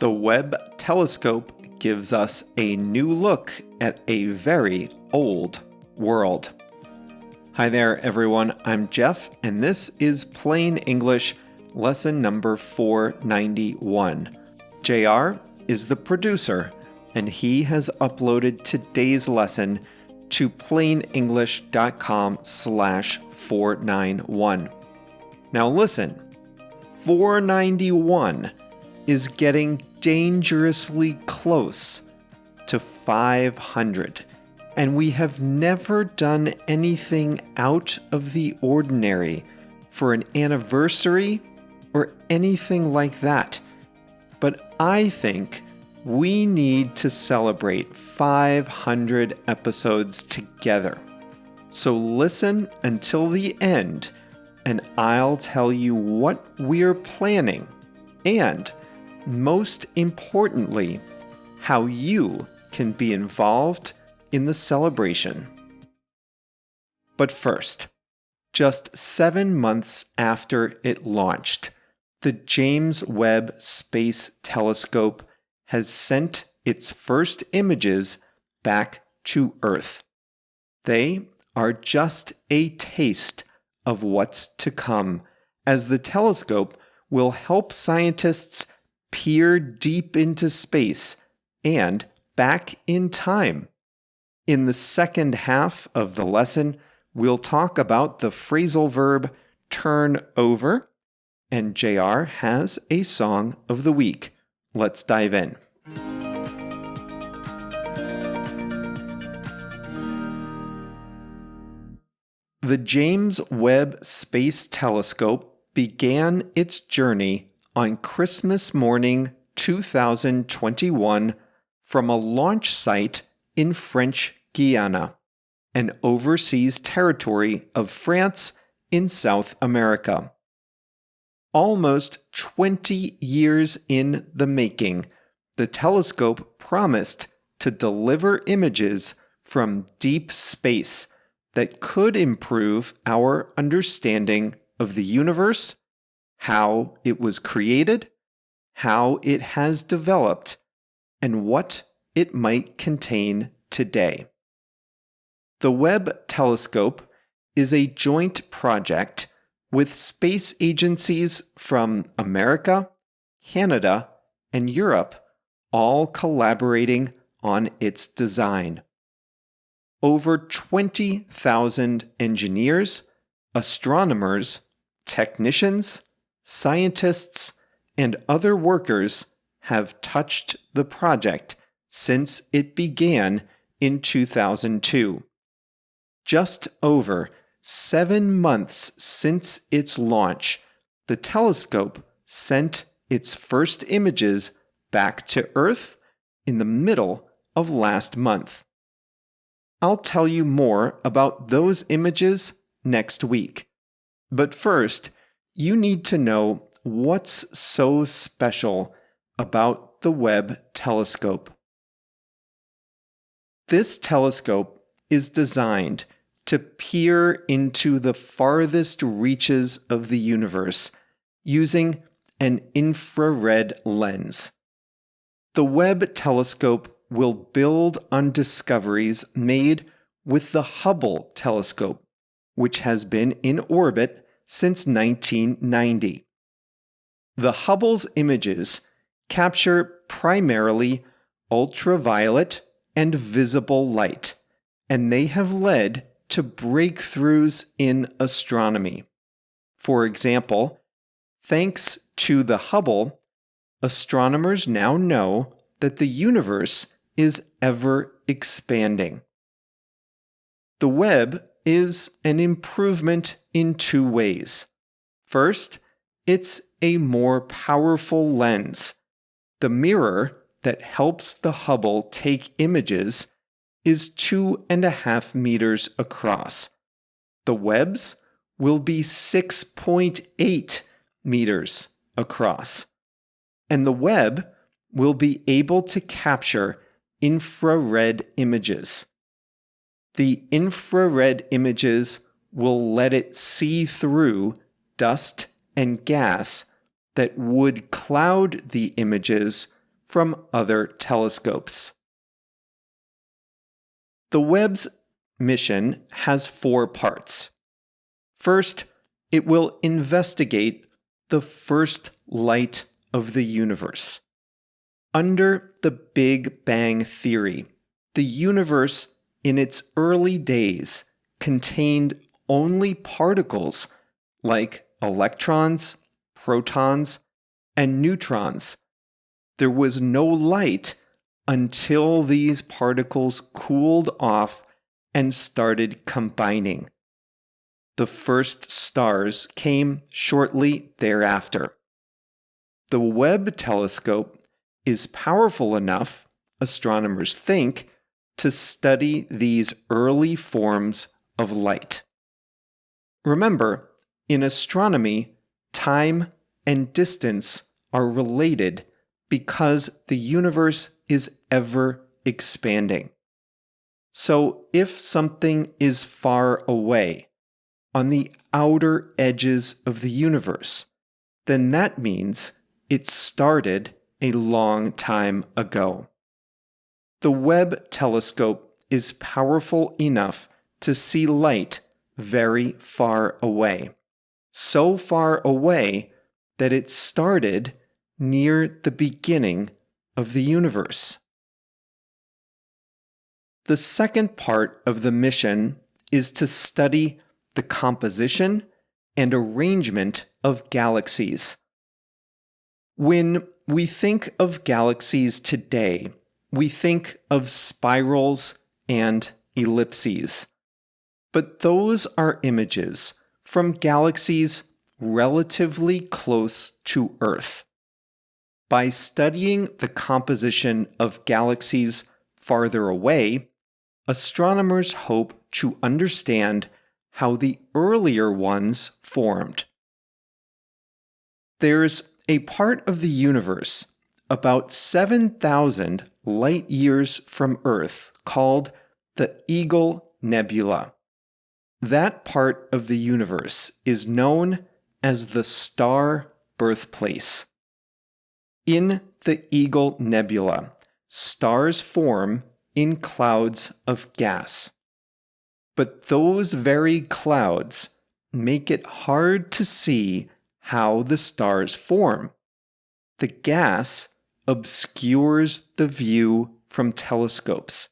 The Webb Telescope gives us a new look at a very old world. Hi there, everyone. I'm Jeff, and this is Plain English, lesson number 491. JR is the producer, and he has uploaded today's lesson to plainenglish.com/491. Now listen, 491 is getting dangerously close to 500, and we have never done anything out of the ordinary for an anniversary or anything like that. But I think we need to celebrate 500 episodes together. So listen until the end, and I'll tell you what we're planning, and most importantly, how you can be involved in the celebration. But first, just 7 months after it launched, the James Webb Space Telescope has sent its first images back to Earth. They are just a taste of what's to come, as the telescope will help scientists peer deep into space and back in time. In the second half of the lesson, we'll talk about the phrasal verb turn over, and JR has a song of the week. Let's dive in. The James Webb Space Telescope began its journey on Christmas morning 2021 from a launch site in French Guiana, an overseas territory of France in South America. Almost 20 years in the making, the telescope promised to deliver images from deep space that could improve our understanding of the universe, how it was created, how it has developed, and what it might contain today. The Webb Telescope is a joint project with space agencies from America, Canada, and Europe, all collaborating on its design. Over 20,000 engineers, astronomers, technicians, scientists, and other workers have touched the project since it began in 2002. Just over 7 months since its launch, the telescope sent its first images back to Earth in the middle of last month. I'll tell you more about those images next week. But first, you need to know what's so special about the Webb Telescope. This telescope is designed to peer into the farthest reaches of the universe using an infrared lens. The Webb Telescope will build on discoveries made with the Hubble telescope, which has been in orbit since 1990. The Hubble's images capture primarily ultraviolet and visible light, and they have led to breakthroughs in astronomy. For example, thanks to the Hubble, astronomers now know that the universe is ever expanding. The Webb is an improvement in 2 ways. First, it's a more powerful lens. The mirror that helps the Hubble take images is 2.5 meters across. The Webb's will be 6.8 meters across. And the Webb will be able to capture infrared images. The infrared images will let it see through dust and gas that would cloud the images from other telescopes. The Webb's mission has 4 parts. First, it will investigate the first light of the universe. Under the Big Bang Theory, the universe in its early days contained only particles like electrons, protons, and neutrons. There was no light until these particles cooled off and started combining. The first stars came shortly thereafter. The Webb telescope is powerful enough, astronomers think, to study these early forms of light. Remember, in astronomy, time and distance are related because the universe is ever expanding. So if something is far away, on the outer edges of the universe, then that means it started a long time ago. The Webb telescope is powerful enough to see light very far away, so far away that it started near the beginning of the universe. The second part of the mission is to study the composition and arrangement of galaxies. When we think of galaxies today, we think of spirals and ellipses. But those are images from galaxies relatively close to Earth. By studying the composition of galaxies farther away, astronomers hope to understand how the earlier ones formed. There's a part of the universe about 7,000 light years from Earth called the Eagle Nebula. That part of the universe is known as the star birthplace. In the Eagle Nebula, stars form in clouds of gas. But those very clouds make it hard to see how the stars form. The gas obscures the view from telescopes.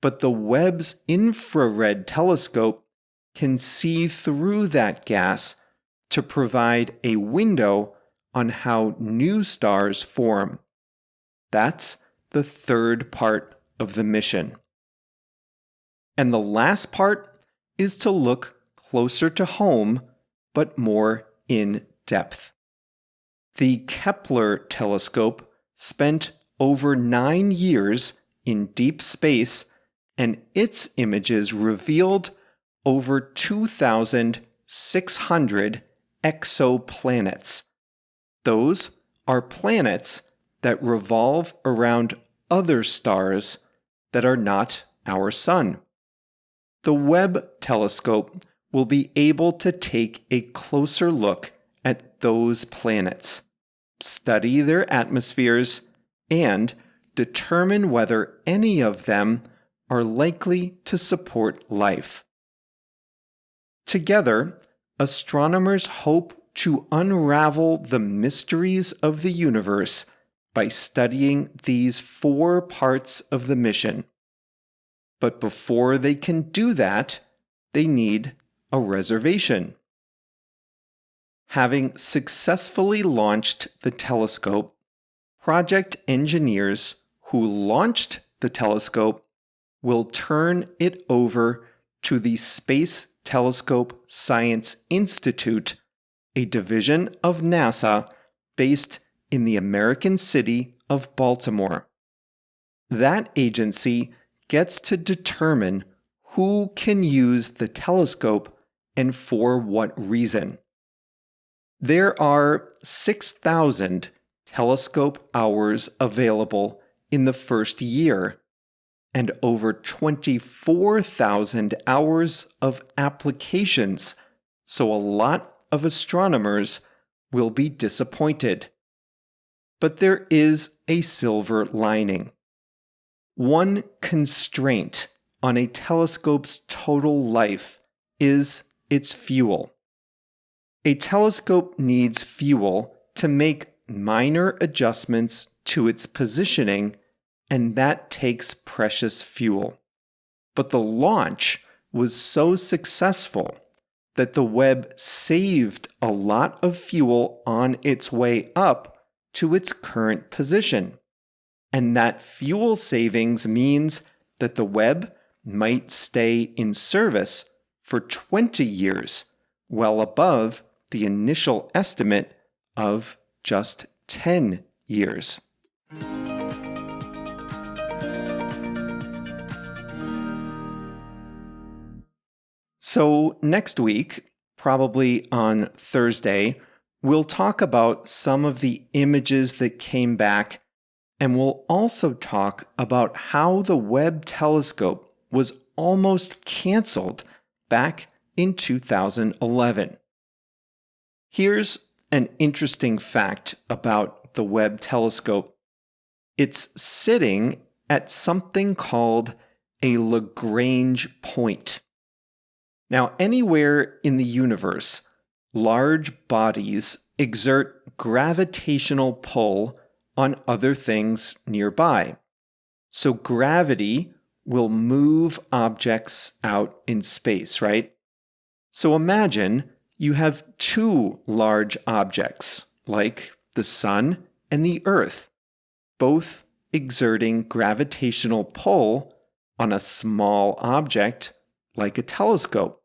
But the Webb's infrared telescope can see through that gas to provide a window on how new stars form. That's the third part of the mission. And the last part is to look closer to home, but more in depth. The Kepler telescope spent over 9 years in deep space, and its images revealed over 2,600 exoplanets. Those are planets that revolve around other stars that are not our sun. The Webb telescope will be able to take a closer look at those planets, study their atmospheres, and determine whether any of them are likely to support life. Together, astronomers hope to unravel the mysteries of the universe by studying these 4 parts of the mission. But before they can do that, they need a reservation. Having successfully launched the telescope, project engineers who launched the telescope will turn it over to the Space Telescope Science Institute, a division of NASA based in the American city of Baltimore. That agency gets to determine who can use the telescope and for what reason. There are 6,000 telescope hours available in the first year, and over 24,000 hours of applications, so a lot of astronomers will be disappointed. But there is a silver lining. One constraint on a telescope's total life is its fuel. A telescope needs fuel to make minor adjustments to its positioning, and that takes precious fuel. But the launch was so successful that the Webb saved a lot of fuel on its way up to its current position. And that fuel savings means that the Webb might stay in service for 20 years, well above the initial estimate of just 10 years. So next week, probably on Thursday, we'll talk about some of the images that came back, and we'll also talk about how the Webb telescope was almost canceled back in 2011. Here's an interesting fact about the Webb telescope. It's sitting at something called a Lagrange point. Now, anywhere in the universe, large bodies exert gravitational pull on other things nearby. So gravity will move objects out in space, right? So imagine you have two large objects, like the sun and the earth, both exerting gravitational pull on a small object like a telescope.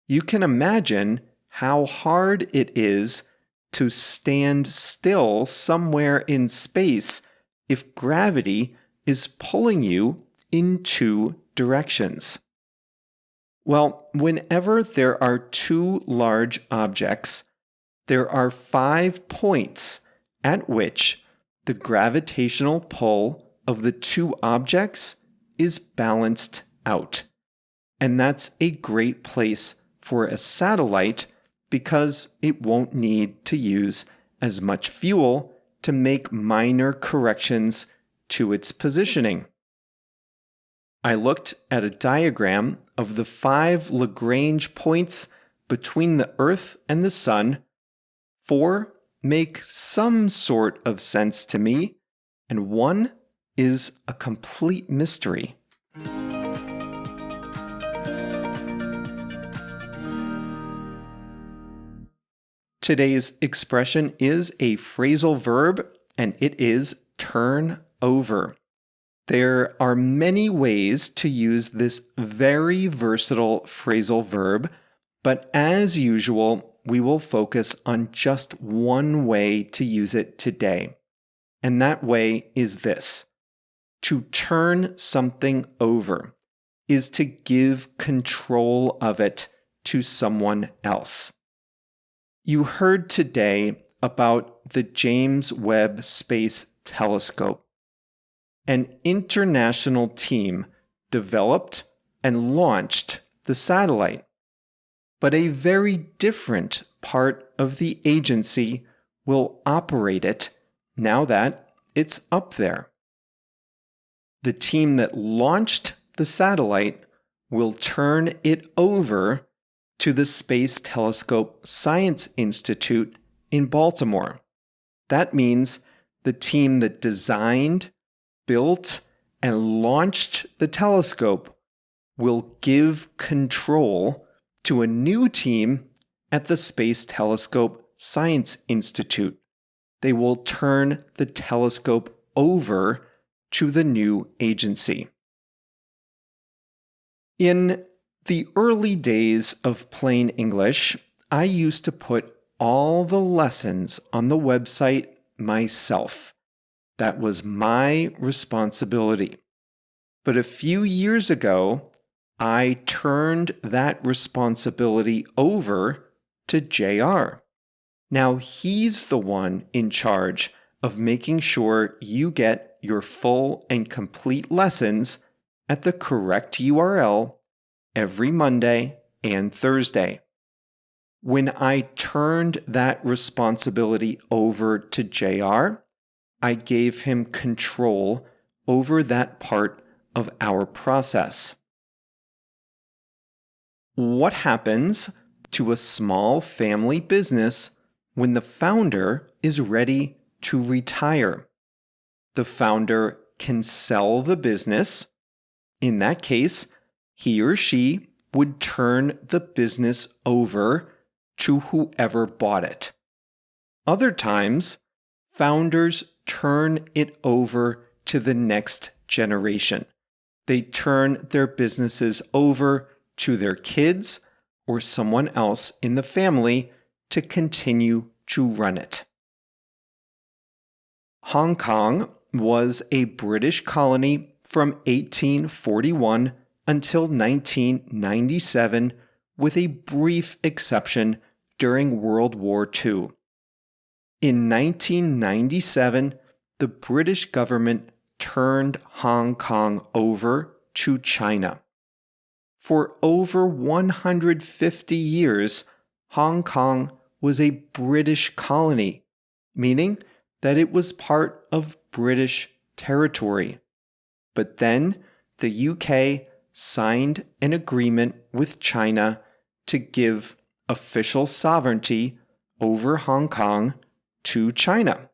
You can imagine how hard it is to stand still somewhere in space if gravity is pulling you in two directions. Well, whenever there are two large objects, there are 5 points at which the gravitational pull of the two objects is balanced out. And that's a great place for a satellite because it won't need to use as much fuel to make minor corrections to its positioning. I looked at a diagram of the 5 Lagrange points between the Earth and the Sun. 4 make some sort of sense to me, and 1 is a complete mystery. Today's expression is a phrasal verb, and it is turn over. There are many ways to use this very versatile phrasal verb, but as usual, we will focus on just one way to use it today. And that way is this. To turn something over is to give control of it to someone else. You heard today about the James Webb Space Telescope. An international team developed and launched the satellite, but a very different part of the agency will operate it now that it's up there. The team that launched the satellite will turn it over to the Space Telescope Science Institute in Baltimore. That means the team that designed, built, and launched the telescope will give control to a new team at the Space Telescope Science Institute. They will turn the telescope over to the new agency. In the early days of plain English, I used to put all the lessons on the website myself. That was my responsibility. But a few years ago, I turned that responsibility over to JR. Now he's the one in charge of making sure you get your full and complete lessons at the correct URL every Monday and Thursday. When I turned that responsibility over to JR, I gave him control over that part of our process. What happens to a small family business when the founder is ready to retire? The founder can sell the business. In that case, he or she would turn the business over to whoever bought it. Other times, founders turn it over to the next generation. They turn their businesses over to their kids or someone else in the family to continue to run it. Hong Kong was a British colony from 1841 until 1997, with a brief exception during World War II. In 1997, the British government turned Hong Kong over to China. For over 150 years, Hong Kong was a British colony, meaning that it was part of British territory. But then the UK signed an agreement with China to give official sovereignty over Hong Kong to China.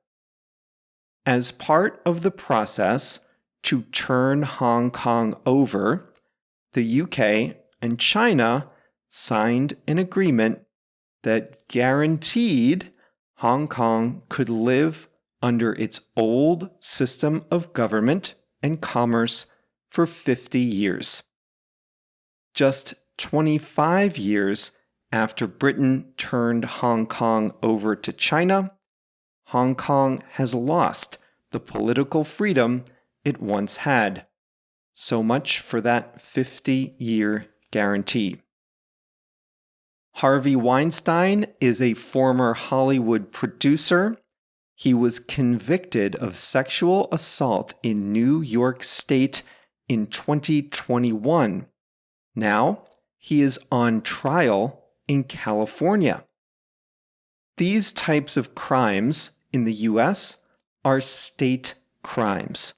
As part of the process to turn Hong Kong over, the UK and China signed an agreement that guaranteed Hong Kong could live under its old system of government and commerce for 50 years. Just 25 years after Britain turned Hong Kong over to China, Hong Kong has lost the political freedom it once had. So much for that 50-year guarantee. Harvey Weinstein is a former Hollywood producer. He was convicted of sexual assault in New York State in 2021. Now, he is on trial in California. These types of crimes in the U.S. are state crimes.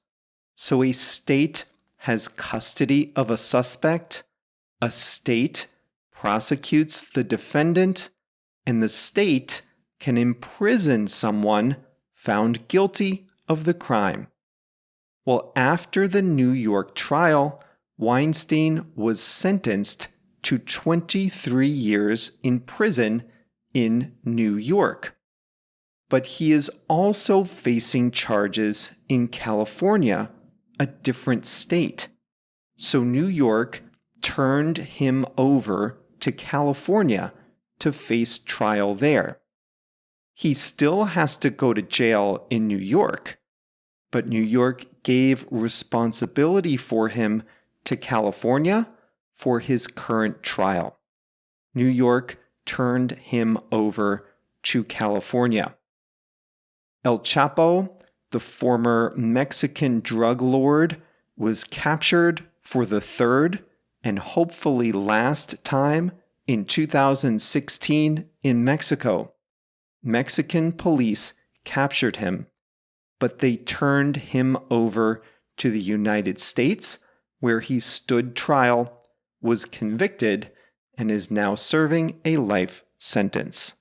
So a state has custody of a suspect, a state prosecutes the defendant, and the state can imprison someone found guilty of the crime. Well, after the New York trial, Weinstein was sentenced to 23 years in prison in New York. But he is also facing charges in California, a different state. So New York turned him over to California to face trial there. He still has to go to jail in New York, but New York gave responsibility for him to California for his current trial. New York turned him over to California. El Chapo, the former Mexican drug lord, was captured for the third and hopefully last time in 2016 in Mexico. Mexican police captured him, but they turned him over to the United States, where he stood trial, was convicted, and is now serving a life sentence.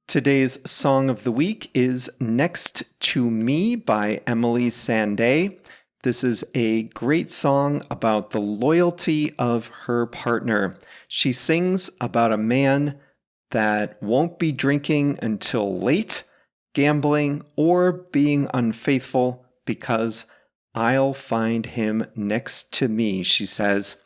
Today's song of the week is Next to Me by Emily Sandé. This is a great song about the loyalty of her partner. She sings about a man that won't be drinking until late, gambling, or being unfaithful because I'll find him next to me, she says.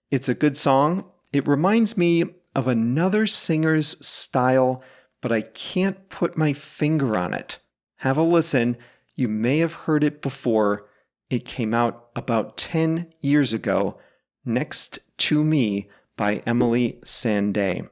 It's a good song. It reminds me of another singer's style, but I can't put my finger on it. Have a listen. You may have heard it before. It came out about 10 years ago. Next to Me by Emily Sandé.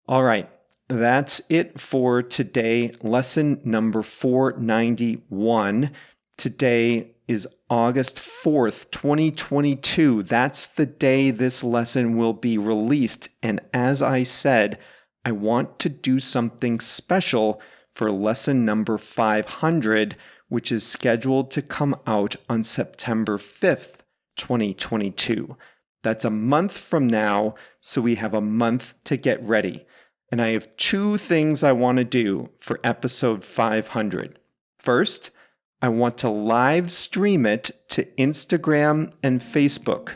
All right, that's it for today. Lesson number 491. Today is August 4th, 2022. That's the day this lesson will be released. And as I said, I want to do something special for lesson number 500, which is scheduled to come out on September 5th, 2022. That's a month from now, so we have a month to get ready. And I have two things I want to do for episode 500. First, I want to live stream it to Instagram and Facebook.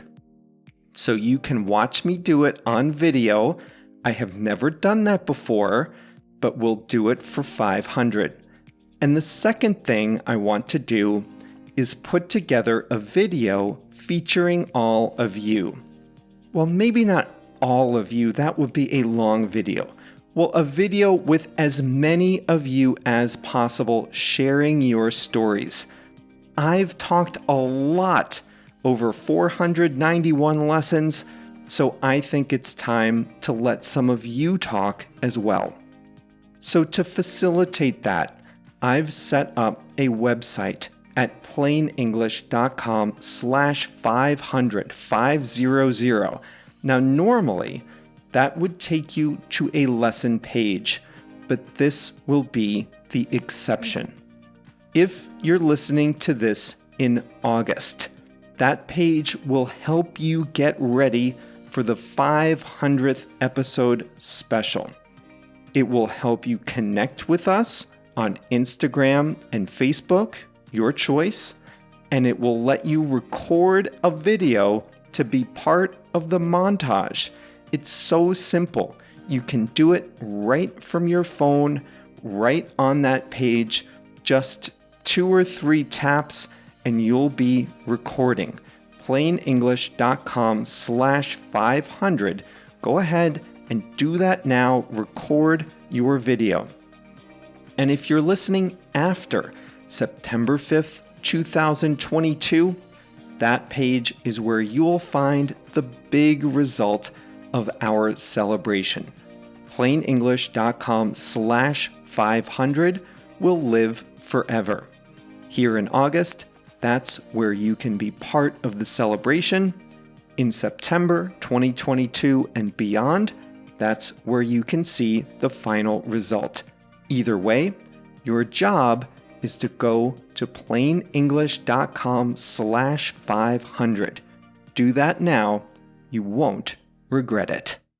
So you can watch me do it on video. I have never done that before, but we'll do it for 500. And the second thing I want to do is put together a video featuring all of you. Well, maybe not all of you, that would be a long video. Well, a video with as many of you as possible sharing your stories. I've talked a lot over 491 lessons, so I think it's time to let some of you talk as well. So to facilitate that, I've set up a website at plainenglish.com/500, 500. Now, normally, that would take you to a lesson page, but this will be the exception. If you're listening to this in August, that page will help you get ready for the 500th episode special. It will help you connect with us on Instagram and Facebook, your choice, and it will let you record a video to be part of the montage. It's so simple. You can do it right from your phone, right on that page. Just 2 or 3 taps and you'll be recording. plainenglish.com/500. Go ahead and do that now. Record your video. And if you're listening after September 5th, 2022, that page is where you'll find the big result of our celebration. plainenglish.com/500 will live forever. Here in August, that's where you can be part of the celebration. In September 2022 and beyond, that's where you can see the final result. Either way, your job is to go to plainenglish.com/500. Do that now. You won't regret it.